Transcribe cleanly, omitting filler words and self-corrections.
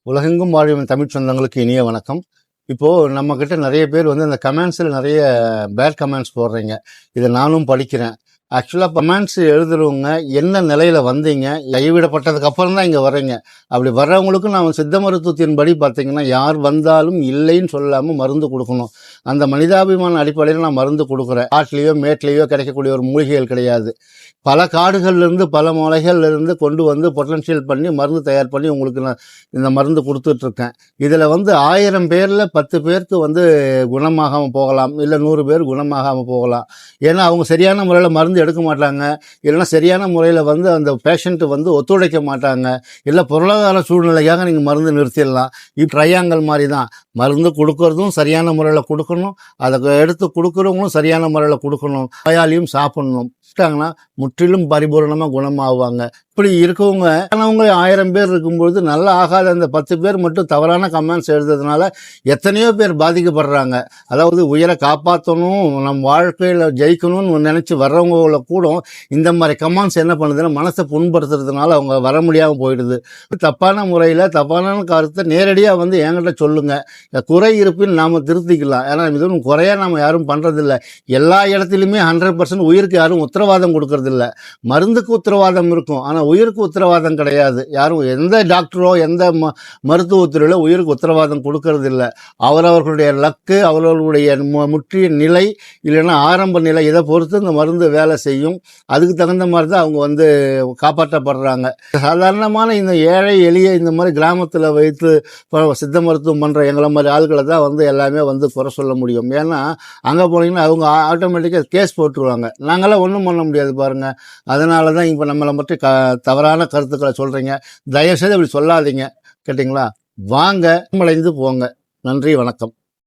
உலகெங்கும் வாழும் தமிழ் சொந்தங்களுக்கு இனிய வணக்கம். இப்போது நம்மக்கிட்ட நிறைய பேர் வந்து அந்த கமெண்ட்ஸில் நிறைய பேட் கமெண்ட்ஸ் போடுறீங்க. இதை நானும் படிக்கிறேன். ஆக்சுவலாக கமெண்ட்ஸ் எழுதுறவங்க என்ன நிலையில் வந்தீங்க, கைவிடப்பட்டதுக்கு அப்புறம் தான் இங்கே வர்றீங்க. அப்படி வர்றவங்களுக்கும் நான் சித்த மருத்துவத்தின்படி பார்த்தீங்கன்னா யார் வந்தாலும் இல்லைன்னு சொல்லாமல் மருந்து கொடுக்கணும். அந்த மனிதாபிமான அடிப்படையில் நான் மருந்து கொடுக்குறேன். காட்டிலேயோ மேட்லேயோ கிடைக்கக்கூடிய ஒரு மூலிகைகள் கிடையாது. பல காடுகள்லேருந்து பல மலைகள்லேருந்து கொண்டு வந்து பொட்டன்ஷியல் பண்ணி மருந்து தயார் பண்ணி உங்களுக்கு நான் இந்த மருந்து கொடுத்துட்ருக்கேன். இதில் வந்து 1000 பேரில் 10 பேருக்கு வந்து குணமாகாமல் போகலாம், இல்லை 100 பேர் குணமாகாமல் போகலாம். ஏன்னா அவங்க சரியான முறையில் மருந்து எடுக்க மாட்டாங்க, இல்லைன்னா சரியான முறையில் வந்து அந்த பேஷண்ட்டு வந்து ஒத்துழைக்க மாட்டாங்க, இல்லை பொருளாதார சூழ்நிலைக்காக நீங்கள் மருந்து நிறுத்திடலாம். ட்ரையாங்கல் மாதிரி தான், மருந்து கொடுக்கறதும் சரியான முறையில் கொடுக்கணும், அதை எடுத்து கொடுக்குறவங்களும் சரியான முறையில் கொடுக்கணும், நோயாளியும் சாப்பிடணும். முற்றிலும் பரிபூர்ணமாக குணமாகுவாங்க. இப்படி இருக்கவங்க 1000 பேர் இருக்கும்பொழுது நல்லா ஆகாத அந்த 10 பேர் மட்டும் தவறான கமெண்ட்ஸ் எழுதுறதுனால எத்தனையோ பேர் பாதிக்கப்படுறாங்க. அதாவது உயிரை காப்பாற்றணும், நம்ம வாழ்க்கையில் ஜெயிக்கணும்னு நினச்சி வர்றவங்கள கூட இந்த மாதிரி கமெண்ட்ஸ் என்ன பண்ணுதுன்னா மனசை புண்படுத்துறதுனால அவங்க வர முடியாமல் போயிடுது. தப்பான முறையில் தப்பான கருத்தை நேரடியாக வந்து என்கிட்ட சொல்லுங்கள். குறை இருப்பின் நாம் திருத்திக்கலாம். ஏன்னா இதுவும் குறையாக நாம் யாரும் பண்ணுறதில்ல. எல்லா இடத்துலையுமே 100% உயிருக்கு யாரும் உத்தரவாதம் கொடுக்கறதில்ல. மருந்துக்கு உத்தரவாதம் இருக்கும், ஆனால் உயிருக்கு உத்தரவாதம் கிடையாது. யாரும் எந்த டாக்டரோ எந்த மருத்துவத்துறையிலோ உயிருக்கு உத்தரவாதம் கொடுக்கறது இல்லை. அவரவர்களுடைய லக்கு, அவரவர்களுடைய முற்றிய நிலை, இல்லைன்னா ஆரம்ப நிலை, இதை பொறுத்து இந்த மருந்து வேலை செய்யும். அதுக்கு தகுந்த மாதிரி தான் அவங்க வந்து காப்பாற்றப்படுறாங்க. சாதாரணமான இந்த ஏழை எளிய இந்த மாதிரி கிராமத்தில் வைத்து சித்த மருத்துவம் பண்ணுற எங்களை மாதிரி ஆட்களை தான் வந்து எல்லாமே வந்து குறை சொல்ல முடியும். ஏன்னா அங்கே போனீங்கன்னா அவங்க ஆட்டோமேட்டிக்காக கேஸ் போட்டுருவாங்க. நாங்களாம் ஒன்றும் பண்ண முடியாது பாருங்கள். அதனால தான் இப்போ நம்மளை மட்டும் தவறான கருத்துக்களை சொல்கிறீங்க. தயவுசெய்து அப்படி சொல்லாதீங்க, கேட்டிங்களா? வாங்க, மலைந்து போங்க. நன்றி, வணக்கம்.